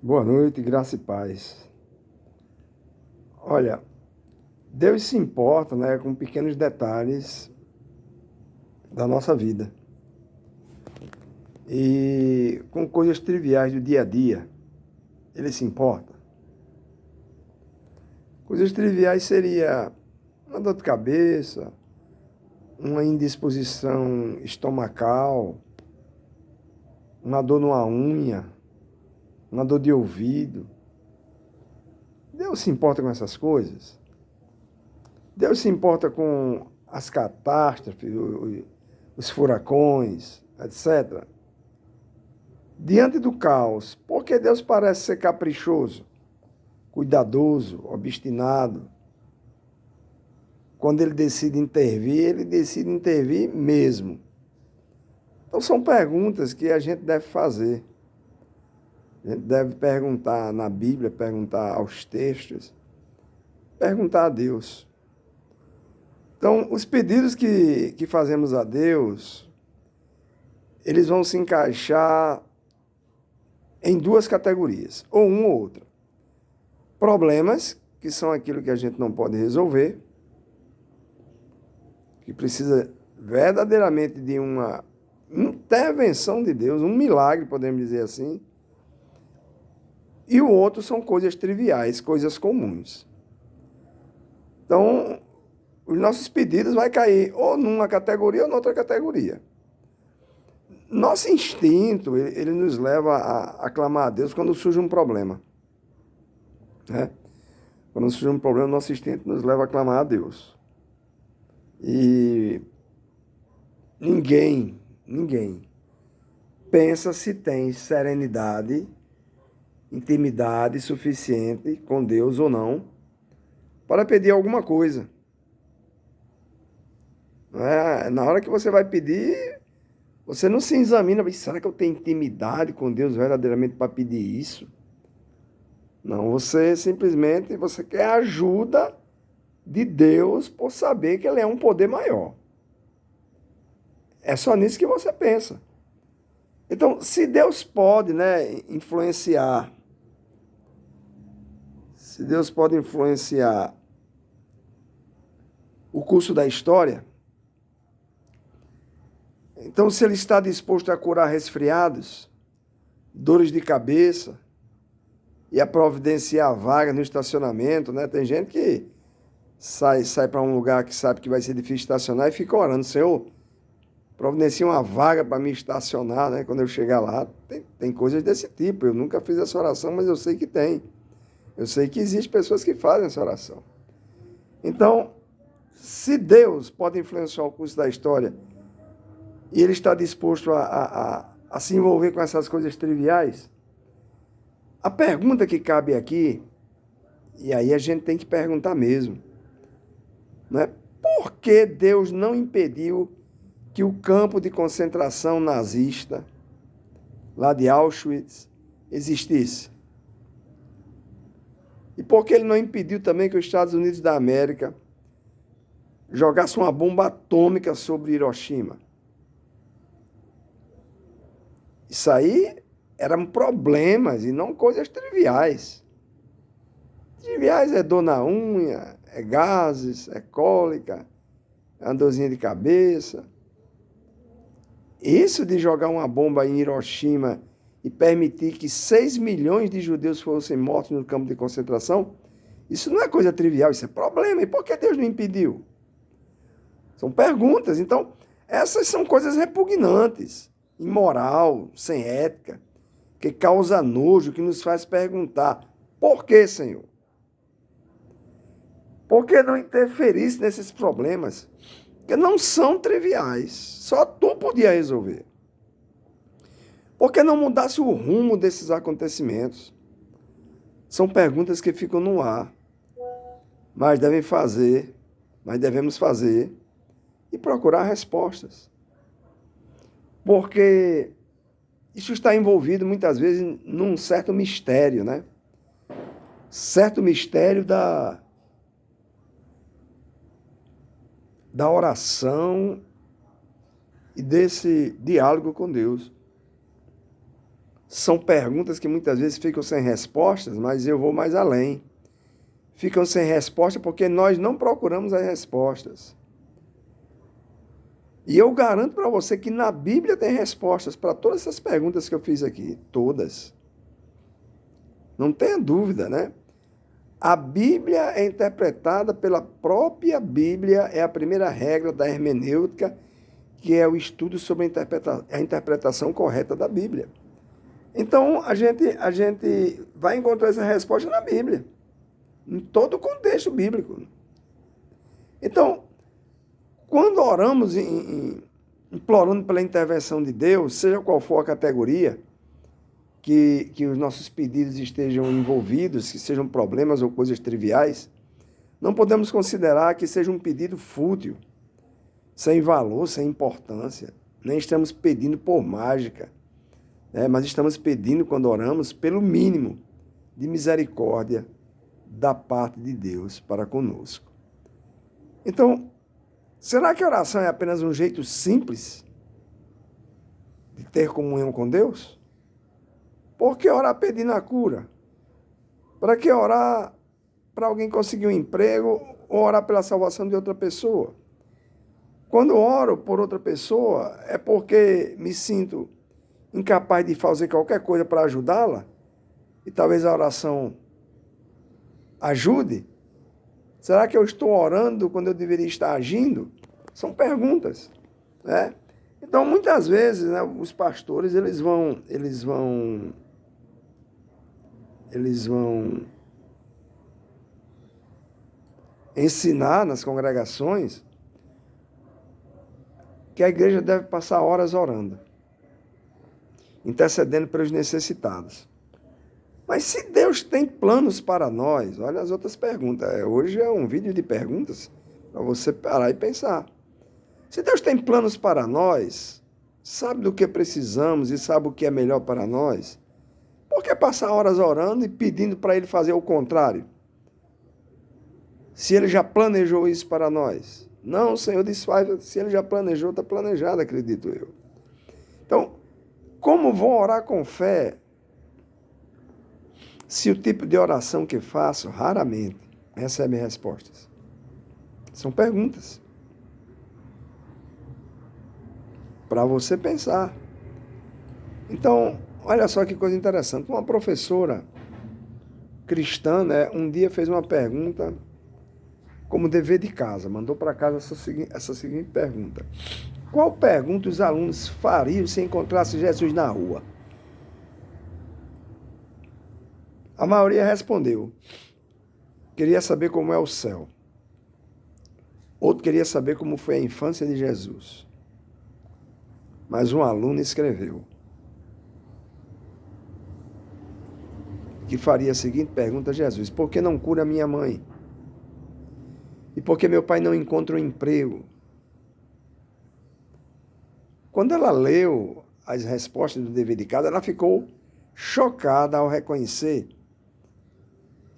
Boa noite, graça e paz. Olha, Deus se importa, né, com pequenos detalhes da nossa vida e com coisas triviais do dia a dia. Ele se importa. Coisas triviais seria uma dor de cabeça, uma indisposição estomacal, uma dor numa unha, uma dor de ouvido. Deus se importa com essas coisas. Deus se importa com as catástrofes, os furacões, etc. Diante do caos, por que Deus parece ser caprichoso, cuidadoso, obstinado? Quando ele decide intervir mesmo. Então são perguntas que a gente deve fazer. A gente deve perguntar na Bíblia, perguntar aos textos, perguntar a Deus. Então, os pedidos que fazemos a Deus, eles vão se encaixar em duas categorias, ou uma ou outra. Problemas, que são aquilo que a gente não pode resolver, que precisa verdadeiramente de uma intervenção de Deus, um milagre, podemos dizer assim. E o outro são coisas triviais, coisas comuns. Então, os nossos pedidos vai cair ou numa categoria ou noutra categoria. Nosso instinto, ele nos leva a clamar a Deus quando surge um problema. Né? Quando surge um problema, nosso instinto nos leva a clamar a Deus. E ninguém pensa se tem serenidade, intimidade suficiente com Deus ou não para pedir alguma coisa. Na hora que você vai pedir, você não se examina, mas será que eu tenho intimidade com Deus verdadeiramente para pedir isso? Não, você simplesmente você quer a ajuda de Deus por saber que Ele é um poder maior. É só nisso que você pensa. Então, se Deus pode, né, se Deus pode influenciar o curso da história, então se Ele está disposto a curar resfriados, dores de cabeça e a providenciar vaga no estacionamento, né? Tem gente que sai para um lugar que sabe que vai ser difícil estacionar e fica orando, Senhor, providencia uma vaga para me estacionar, né? Quando eu chegar lá, tem coisas desse tipo. Eu nunca fiz essa oração, mas eu sei que tem. Eu sei que existem pessoas que fazem essa oração. Então, se Deus pode influenciar o curso da história e Ele está disposto a se envolver com essas coisas triviais, a pergunta que cabe aqui, e aí a gente tem que perguntar mesmo, né? Por que Deus não impediu que o campo de concentração nazista, lá de Auschwitz, existisse? E por que ele não impediu também que os Estados Unidos da América jogasse uma bomba atômica sobre Hiroshima? Isso aí eram problemas e não coisas triviais. Triviais é dor na unha, é gases, é cólica, é uma dorzinha de cabeça. Isso de jogar uma bomba em Hiroshima e permitir que 6 milhões de judeus fossem mortos no campo de concentração, isso não é coisa trivial, isso é problema. E por que Deus não impediu? São perguntas. Então, essas são coisas repugnantes, imoral, sem ética, que causa nojo, que nos faz perguntar: por que, Senhor? Por que não interferisse nesses problemas? Que não são triviais. Só tu podia resolver. Por que não mudasse o rumo desses acontecimentos? São perguntas que ficam no ar. Mas devemos fazer e procurar respostas. Porque isso está envolvido muitas vezes num certo mistério, né? Certo mistério da oração e desse diálogo com Deus. São perguntas que muitas vezes ficam sem respostas, mas eu vou mais além. Ficam sem resposta porque nós não procuramos as respostas. E eu garanto para você que na Bíblia tem respostas para todas essas perguntas que eu fiz aqui. Todas. Não tenha dúvida, né? A Bíblia é interpretada pela própria Bíblia, é a primeira regra da hermenêutica, que é o estudo sobre a interpretação correta da Bíblia. Então, a gente vai encontrar essa resposta na Bíblia, em todo o contexto bíblico. Então, quando oramos implorando pela intervenção de Deus, seja qual for a categoria, que os nossos pedidos estejam envolvidos, que sejam problemas ou coisas triviais, não podemos considerar que seja um pedido fútil, sem valor, sem importância. Nem estamos pedindo por mágica, né? Mas estamos pedindo, quando oramos, pelo mínimo de misericórdia da parte de Deus para conosco. Então, será que a oração é apenas um jeito simples de ter comunhão com Deus? Por que orar pedindo a cura? Para que orar para alguém conseguir um emprego ou orar pela salvação de outra pessoa? Quando oro por outra pessoa, é porque me sinto incapaz de fazer qualquer coisa para ajudá-la? E talvez a oração ajude? Será que eu estou orando quando eu deveria estar agindo? São perguntas, né? Então, muitas vezes, né, os pastores, eles vão ensinar nas congregações que a igreja deve passar horas orando, intercedendo pelos necessitados. Mas se Deus tem planos para nós, olha as outras perguntas. Hoje é um vídeo de perguntas para você parar e pensar. Se Deus tem planos para nós, sabe do que precisamos e sabe o que é melhor para nós, por que passar horas orando e pedindo para Ele fazer o contrário? Se Ele já planejou isso para nós. Não, o Senhor desfaz. Se Ele já planejou, está planejado, acredito eu. Então, como vou orar com fé se o tipo de oração que faço raramente recebe respostas? São perguntas para você pensar. Então, olha só que coisa interessante. Uma professora cristã, né, um dia fez uma pergunta como dever de casa. Mandou para casa essa seguinte pergunta. Qual pergunta os alunos fariam se encontrassem Jesus na rua? A maioria respondeu. Queria saber como é o céu. Outro queria saber como foi a infância de Jesus. Mas um aluno escreveu que faria a seguinte pergunta a Jesus: por que não cura minha mãe? E por que meu pai não encontra um emprego? Quando ela leu as respostas do dever de casa, ela ficou chocada ao reconhecer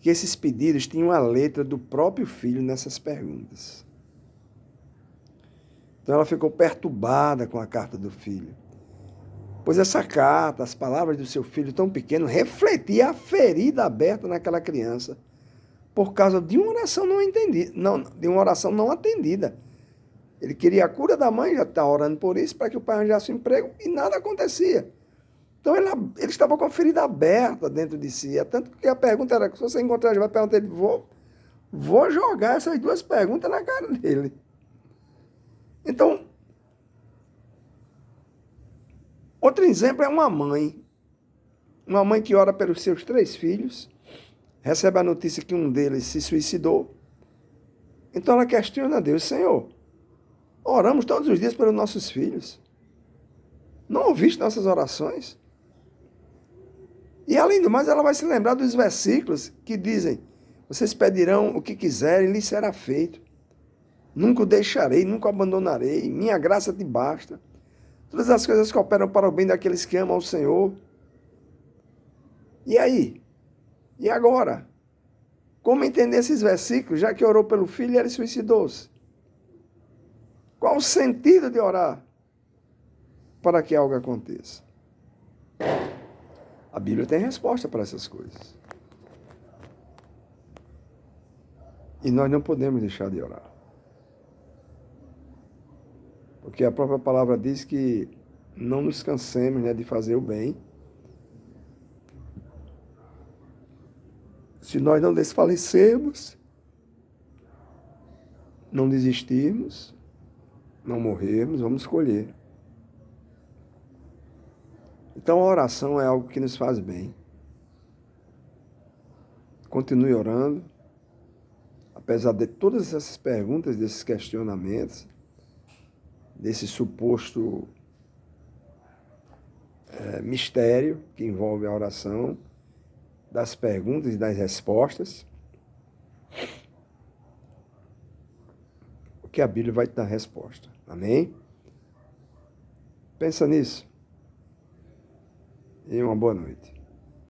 que esses pedidos tinham a letra do próprio filho nessas perguntas. Então ela ficou perturbada com a carta do filho, pois essa carta, as palavras do seu filho tão pequeno, refletia a ferida aberta naquela criança por causa de uma oração de uma oração não atendida. Ele queria a cura da mãe, já está orando por isso, para que o pai arranjasse um emprego, e nada acontecia. Então ele estava com a ferida aberta dentro de si. É tanto que a pergunta era, se você encontrar, ele vai perguntar, ele, vou jogar essas duas perguntas na cara dele. Então, outro exemplo é uma mãe que ora pelos seus 3 filhos, recebe a notícia que um deles se suicidou. Então ela questiona a Deus: Senhor, oramos todos os dias pelos nossos filhos. Não ouviste nossas orações? E além do mais, ela vai se lembrar dos versículos que dizem: vocês pedirão o que quiserem, lhes será feito. Nunca o deixarei, nunca o abandonarei. Minha graça te basta. Todas as coisas cooperam para o bem daqueles que amam ao Senhor. E aí? E agora? Como entender esses versículos, já que orou pelo filho e ele suicidou-se? Qual o sentido de orar para que algo aconteça? A Bíblia tem resposta para essas coisas. E nós não podemos deixar de orar. Porque a própria palavra diz que não nos cansemos, né, de fazer o bem. Se nós não desfalecermos, não desistirmos, não morrermos, vamos colher. Então a oração é algo que nos faz bem. Continue orando, apesar de todas essas perguntas, desses questionamentos, desse suposto mistério que envolve a oração, das perguntas e das respostas, porque a Bíblia vai te dar resposta. Amém? Pensa nisso. E uma boa noite.